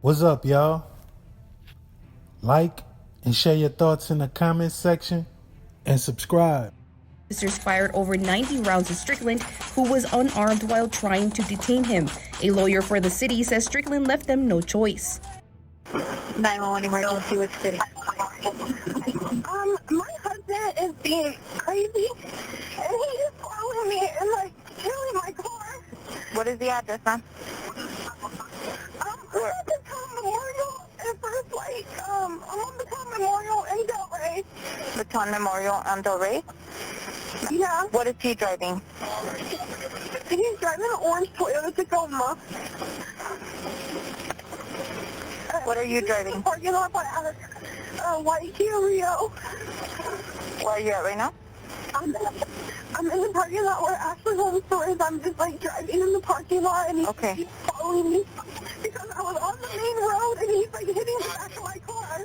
What's up, y'all? Like and share your thoughts in the comments section and subscribe. Officers fired over 90 rounds at Strickland, who was unarmed while trying to detain him. A lawyer for the city says Strickland left them no choice. 911 emergency with city. My husband is being crazy, and he is following me and like killing my car. What is the address, ma'am? I'm at the Town Memorial at First Lake. I'm on the Town Memorial in Delray. The Town Memorial on Delray? Yeah. What is he driving? He's driving an orange Toyota Tacoma. What are you driving? Parking lot by white Kia Rio. Where are you at right now? I'm in the parking lot where Ashley Home Store is. I'm just like driving in the parking lot and he's following me because I was on the main road and he's like hitting the back of my car.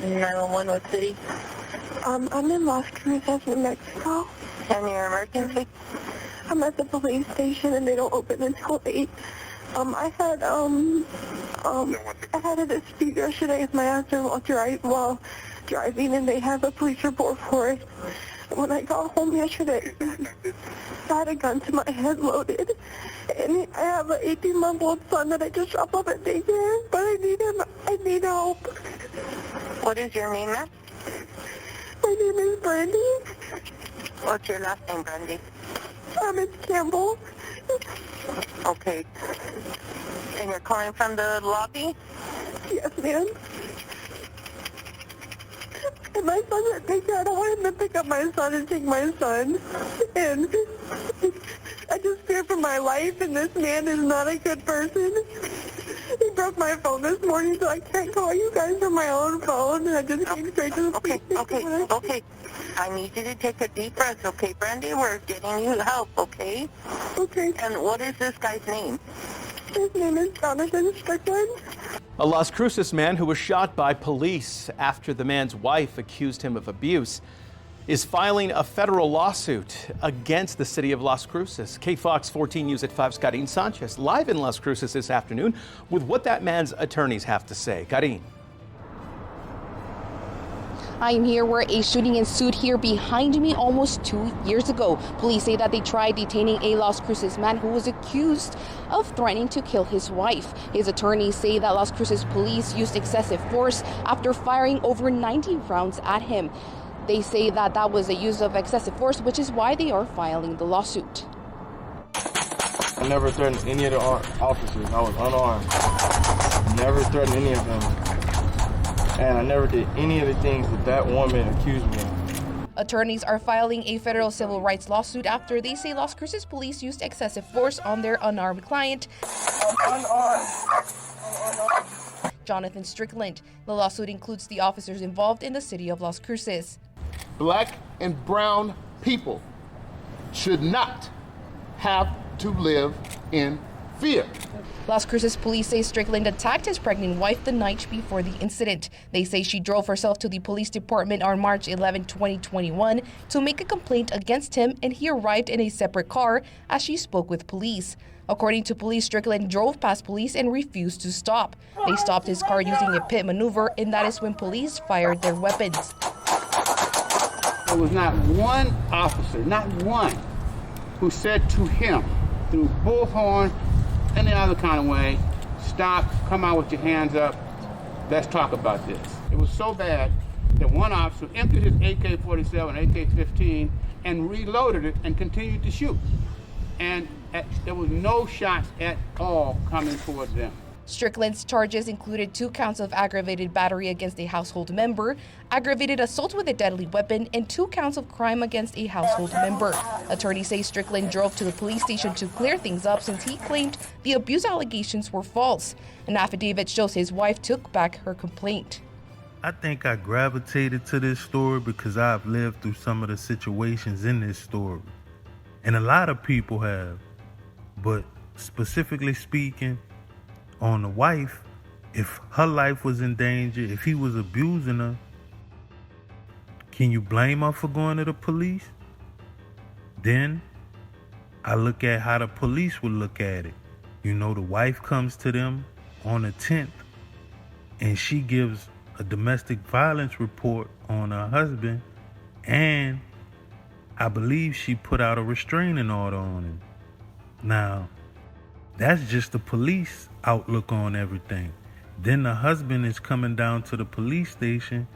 911 with city. I'm in Las Cruces, New Mexico. And your emergency? I'm at the police station and they don't open until 8. I had a dispute yesterday with my husband while driving, and they have a police report for it. When I got home yesterday, I had a gun to my head loaded, and I have an 18-month-old son that I just dropped off at daycare, but I need help. What is your name, ma'am? My name is Brandy. What's your last name, Brandy? It's Campbell. Okay. And you're calling from the lobby? Yes, ma'am. And my son's at daycare. I don't want him to pick up my son and take my son. And I just fear for my life, and this man is not a good person. He broke my phone this morning, so I can't call you guys from my own phone. And I just came straight to the police station. Okay. I need you to take a deep breath, okay, Brandy? We're getting you help, okay? Okay. And what is this guy's name? His name is Jonathan Strickland. A Las Cruces man who was shot by police after the man's wife accused him of abuse is filing a federal lawsuit against the city of Las Cruces. KFOX 14 News at 5's Karine Sanchez live in Las Cruces this afternoon with what that man's attorneys have to say. Karine. I am here where a shooting ensued here behind me almost 2 years ago. Police say that they tried detaining a Las Cruces man who was accused of threatening to kill his wife. His attorneys say that Las Cruces police used excessive force after firing over 90 rounds at him. They say that that was a use of excessive force, which is why they are filing the lawsuit. I never threatened any of the officers. I was unarmed. Never threatened any of them. And I never did any of the things that woman accused me of. Attorneys are filing a federal civil rights lawsuit after they say Las Cruces police used excessive force on their unarmed client, Jonathan Strickland. The lawsuit includes the officers involved in the city of Las Cruces. Black and brown people should not have to live in fear. Las Cruces police say Strickland attacked his pregnant wife the night before the incident. They say she drove herself to the police department on March 11, 2021 to make a complaint against him, and he arrived in a separate car as she spoke with police. According to police, Strickland drove past police and refused to stop. They stopped his car using a pit maneuver, and that is when police fired their weapons. There was not one officer, not one, who said to him through bullhorn, any other kind of way, stop, come out with your hands up, let's talk about this. It was so bad that one officer emptied his AK-47, AK-15, and reloaded it and continued to shoot. And there was no shots at all coming towards them. Strickland's charges included 2 counts of aggravated battery against a household member, aggravated assault with a deadly weapon, and 2 counts of crime against a household member. Attorneys say Strickland drove to the police station to clear things up since he claimed the abuse allegations were false. An affidavit shows his wife took back her complaint. I think I gravitated to this story because I've lived through some of the situations in this story. And a lot of people have. But specifically speaking, on the wife, if her life was in danger, if he was abusing her, can you blame her for going to the police? Then I look at how the police would look at it. You know, the wife comes to them on the 10th and she gives a domestic violence report on her husband, and I believe she put out a restraining order on him. Now, that's just the police outlook on everything. Then the husband is coming down to the police station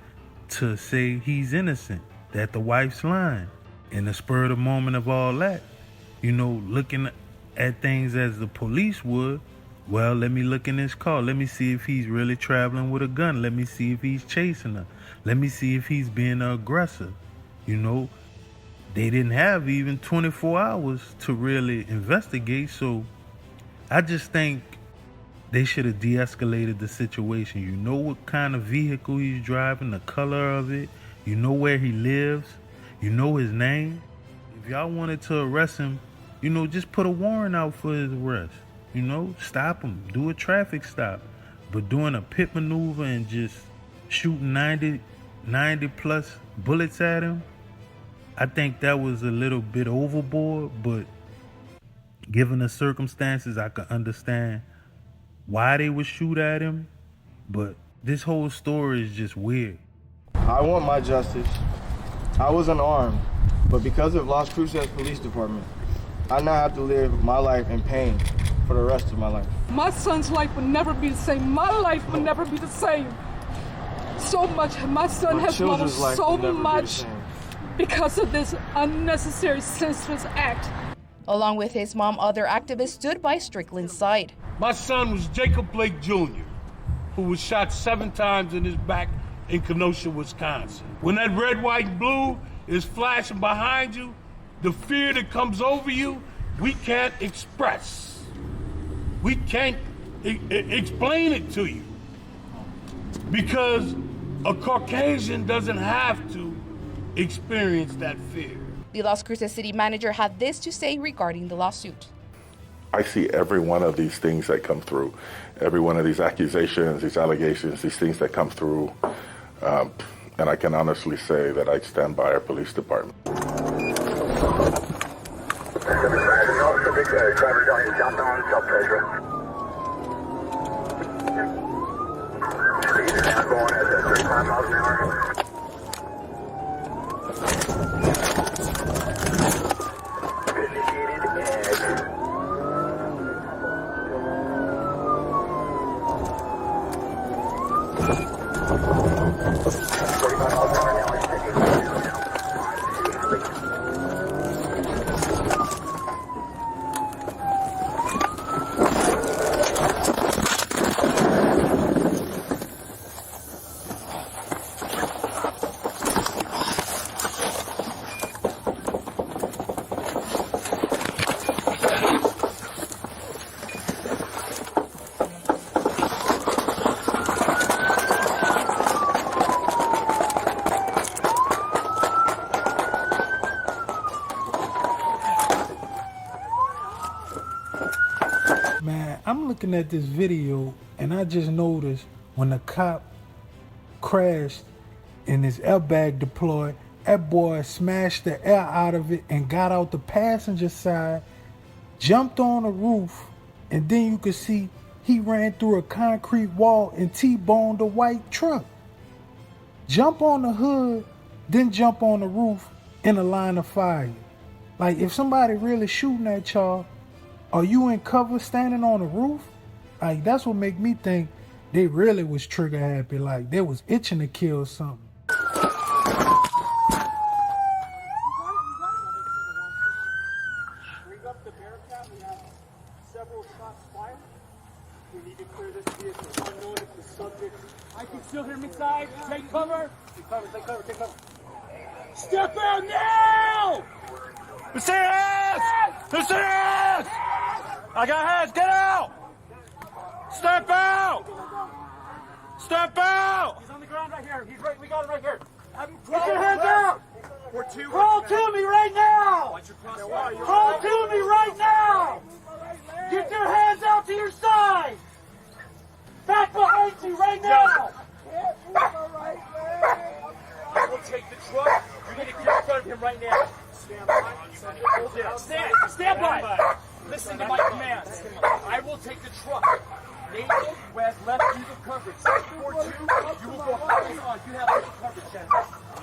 to say he's innocent, that the wife's lying. In the spur of the moment of all that, you know, looking at things as the police would, well, let me look in his car. Let me see if he's really traveling with a gun. Let me see if he's chasing her. Let me see if he's being an aggressor. You know, they didn't have even 24 hours to really investigate. So I just think they should have de-escalated the situation. You know what kind of vehicle he's driving, the color of it. You know where he lives. You know his name. If y'all wanted to arrest him, you know, just put a warrant out for his arrest. You know, stop him, do a traffic stop. But doing a pit maneuver and just shooting 90 plus bullets at him, I think that was a little bit overboard, but given the circumstances, I could understand why they would shoot at him. But this whole story is just weird. I want my justice. I was unarmed, but because of Las Cruces Police Department, I now have to live my life in pain for the rest of my life. My son's life will never be the same. My life will never be the same. So much. My son has lost so much because of this unnecessary, senseless act. Along with his mom, other activists stood by Strickland's side. My son was Jacob Blake Jr., who was shot 7 times in his back in Kenosha, Wisconsin. When that red, white, and blue is flashing behind you, the fear that comes over you, we can't express. We can't explain it to you because a Caucasian doesn't have to experience that fear. The Las Cruces city manager had this to say regarding the lawsuit. I see every one of these things that come through, every one of these accusations, these allegations, these things that come through, and I can honestly say that I stand by our police department. Man, I'm looking at this video and I just noticed when the cop crashed and his airbag deployed, that boy smashed the air out of it and got out the passenger side, jumped on the roof, and then you could see he ran through a concrete wall and T-boned a white truck. Jump on the hood, then jump on the roof in a line of fire. Like, if somebody really shooting at y'all, are you in cover standing on the roof? Like, that's what make me think they really was trigger happy. Like, they was itching to kill something. Bring up the Bearcat. We have several shots fired. We need to clear this vehicle. Unknown if the subject. I can still hear him inside. Take cover. Take cover, take cover, take cover. Step out now! Serious! They're serious! I got hands. Get out! Step out! Step out! He's on the ground right here. He's right. We got him right here. Have him Get your hands out! Crawl to me right now! Crawl to me right now! Get your hands out to your side! Back behind you right now! I will take the truck. You're going to get in front of him right now. Stand by. Stand by. Listen to my commands. I will take the truck. Nathan, who has left you the coverage. 4-2, you will go high on. You have the coverage, Jonathan. All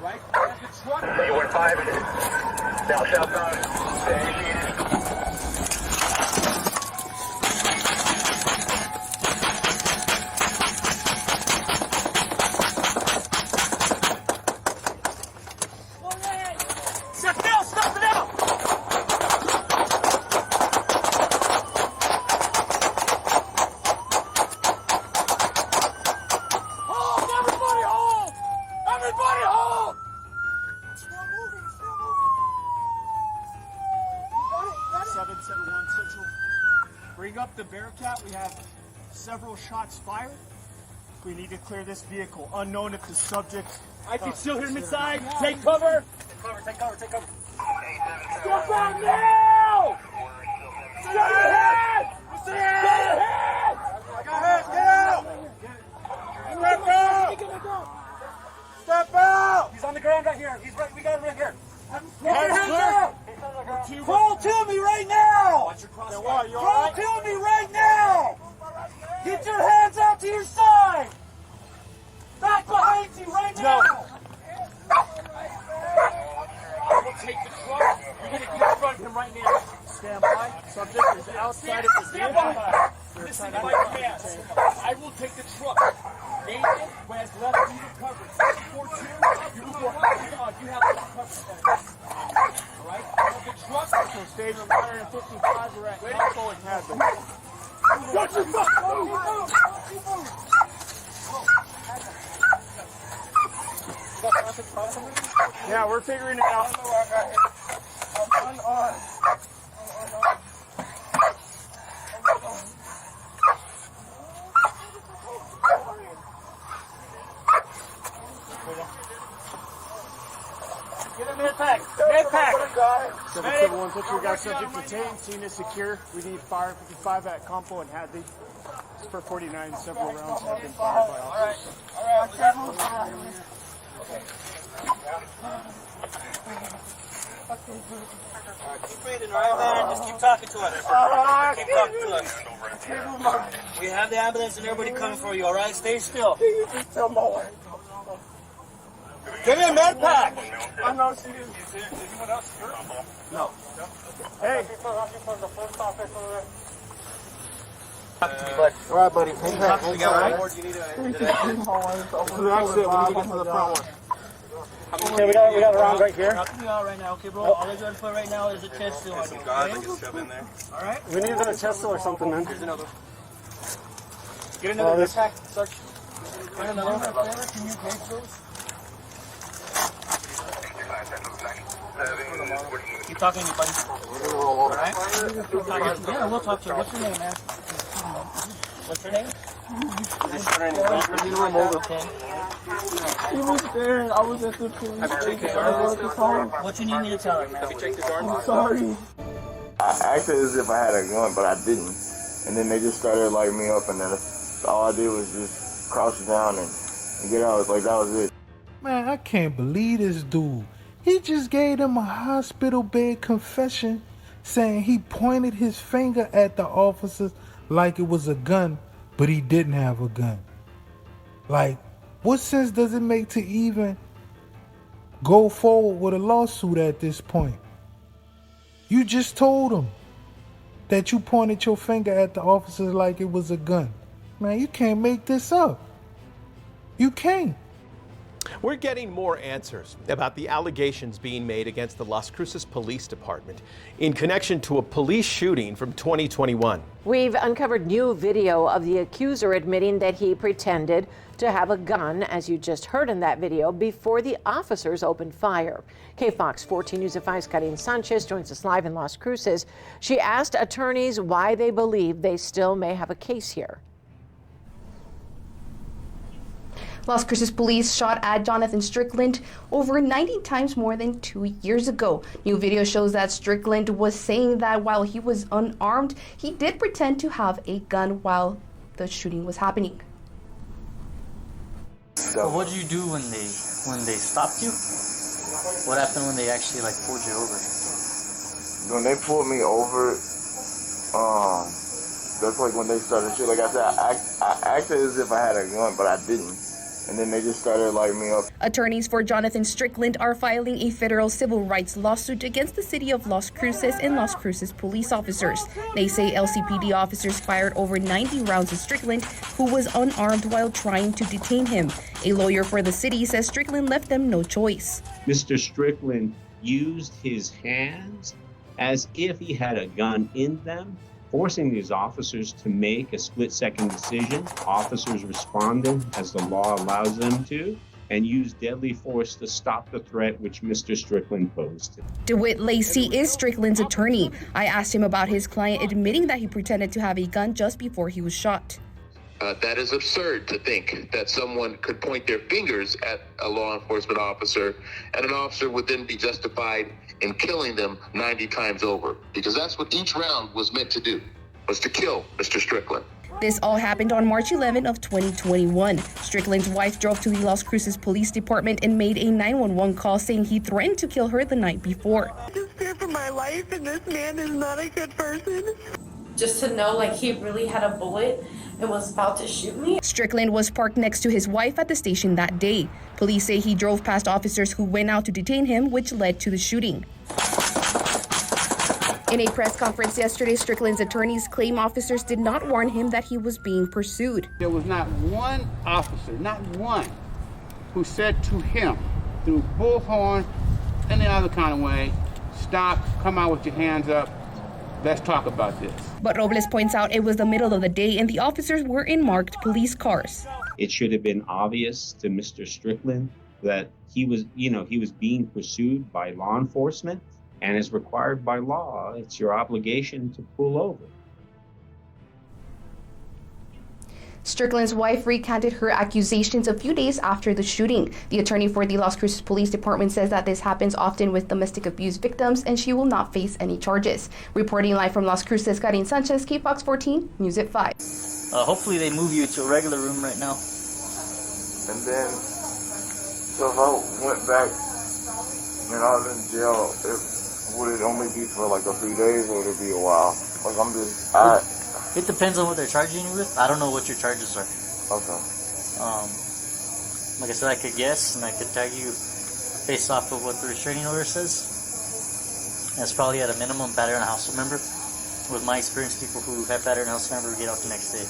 right? Have the truck. You were 5 minutes. Southbound. Bring up the Bearcat. We have several shots fired. We need to clear this vehicle. Unknown if the subject... I can still hear him inside. Take cover. Take cover. Step out now! Step ahead! Step ahead! Get out! Step out! He's on the ground right here. We got him right here. Crawl to me right now! Crawl to me right now! Get your hands out to your side! Back behind you right now! I will take the truck. You're going to get in front of him right now. Stand by. Subject is outside of the vehicle. Listen to my commands. I will take the truck. Nathan, who has left you the coverage. 4-2, you will go high on. You have the coverage. Alright? The truck. So stage 155, we're at Campo and Hadley. Watch your fuck! Yeah, we're figuring it out. Get a med-pack. Med-pack. 771, put your guys subject detained. Scene is secure. We need fire 55 at Campo and Hadley. It's for 49. Several rounds have been fired by officers. All right. Keep breathing, all right, man? Just keep talking to us. Keep talking to us. We have the ambulance and everybody coming for you, all right? Stay still. Give me a med pack. I'm not seeing you. Is anyone else hurt? No. Hey. All right, buddy. Hang back. We got one more. You need That's it. We need to get to the front one. Okay, we got a round right here. Helping you out right now, okay, bro? All I got for right now is a chest still on you. All right? We need a chest or something, man. Here's another. Get another pack. Search. Get another. Can you take those? Keep talking to me, buddy. All right? Yeah, we'll talk to you. What's your name, man? What's your name? He was there. I was at the police station. What you need me to tell him, man? Have you checked the guard? I'm sorry. I acted as if I had a gun, but I didn't. And then they just started lighting me up, and then all I did was just crouch down and get out. It's like that was it. Man, I can't believe this dude. He just gave them a hospital bed confession saying he pointed his finger at the officers like it was a gun, but he didn't have a gun. Like, what sense does it make to even go forward with a lawsuit at this point? You just told them that you pointed your finger at the officers like it was a gun. Man, you can't make this up. You can't. We're getting more answers about the allegations being made against the Las Cruces Police Department in connection to a police shooting from 2021. We've uncovered new video of the accuser admitting that he pretended to have a gun, as you just heard in that video, before the officers opened fire. KFOX 14 News at 5's Karine Sanchez joins us live in Las Cruces. She asked attorneys why they believe they still may have a case here. Las Cruces police shot at Jonathan Strickland over 90 times more than 2 years ago. New video shows that Strickland was saying that while he was unarmed, he did pretend to have a gun while the shooting was happening. So what did you do when they stopped you? What happened when they actually pulled you over? When they pulled me over, that's like when they started shit. Like I said, I acted as if I had a gun, but I didn't. And then they just started lighting me up. Attorneys for Jonathan Strickland are filing a federal civil rights lawsuit against the city of Las Cruces and Las Cruces police officers. They say LCPD officers fired over 90 rounds at Strickland, who was unarmed while trying to detain him. A lawyer for the city says Strickland left them no choice. Mr. Strickland used his hands as if he had a gun in them, forcing these officers to make a split-second decision. Officers responded as the law allows them to, and used deadly force to stop the threat which Mr. Strickland posed. DeWitt Lacey is Strickland's attorney. I asked him about his client admitting that he pretended to have a gun just before he was shot. That is absurd to think that someone could point their fingers at a law enforcement officer and an officer would then be justified in killing them 90 times over, because that's what each round was meant to do, was to kill Mr. Strickland. This all happened on March 11 of 2021. Strickland's wife drove to the Las Cruces Police Department and made a 911 call saying he threatened to kill her the night before. I just fear for my life, and this man is not a good person. Just to know, like, he really had a bullet and was about to shoot me. Strickland was parked next to his wife at the station that day. Police say he drove past officers who went out to detain him, which led to the shooting. In a press conference yesterday, Strickland's attorneys claim officers did not warn him that he was being pursued. There was not one officer, not one, who said to him through bullhorn, any other kind of way, stop, come out with your hands up, let's talk about this. But Robles points out it was the middle of the day and the officers were in marked police cars. It should have been obvious to Mr. Strickland that he was being pursued by law enforcement, and as required by law, it's your obligation to pull over. Strickland's wife recanted her accusations a few days after the shooting. The attorney for the Las Cruces Police Department says that this happens often with domestic abuse victims and she will not face any charges. Reporting live from Las Cruces, Karin Sanchez, KFOX 14, News at 5. Hopefully they move you to a regular room right now. And then, so if I went back and I was in jail, would it only be for like a few days or would it be a while? Like It depends on what they're charging you with. I don't know what your charges are. Okay. Like I said, I could guess and I could tag you based off of what the restraining order says. And it's probably at a minimum battery on a household member. With my experience, people who have battery on a household member get out the next day.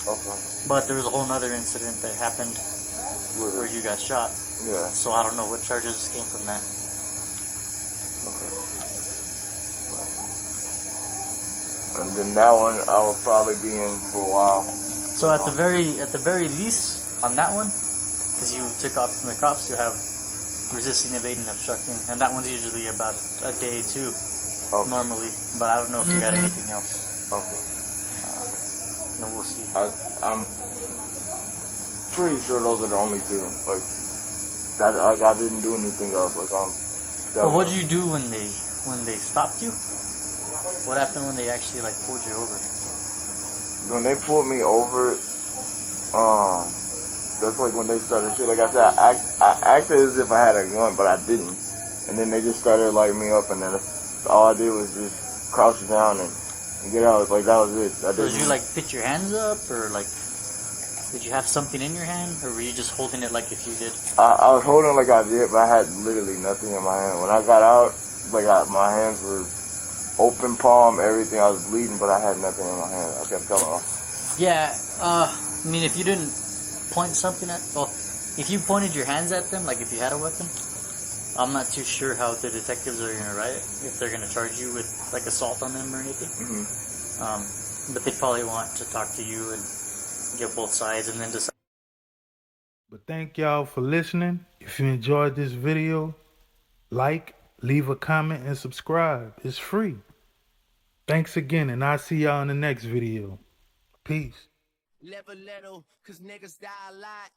Okay. But there was a whole other incident that happened where you got shot. Yeah. So I don't know what charges came from that. Okay. And then that one I will probably be in for a while. So at the very least on that one, because you took off from the cops, you have resisting, evading, obstructing, and that one's usually about a day too, normally. But I don't know if you got anything else. Okay. No, we'll see. I'm pretty sure those are the only two. Like that, I didn't do anything else. Like But what did you do when they stopped you? What happened when they actually like pulled you over? When they pulled me over, that's like when they started shit. Like I said, I acted as if I had a gun, but I didn't. And then they just started lighting me up, and then all I did was just crouch down and get out. Like that was it. So did you like put your hands up, or like did you have something in your hand, or were you just holding it like if you did? I was holding it like I did, but I had literally nothing in my hand. When I got out, like my hands were open palm, everything. I was bleeding, but I had nothing in my hand. I kept coming off. Yeah, I mean, if you didn't point something at, well, if you pointed your hands at them, like if you had a weapon, I'm not too sure how the detectives are going to write it, if they're going to charge you with like assault on them or anything. Mm-hmm. But they probably want to talk to you and get both sides and then decide. But thank y'all for listening. If you enjoyed this video, like, leave a comment, and subscribe. It's free. Thanks again, and I'll see y'all in the next video. Peace. Live a little, cause niggas die a lot.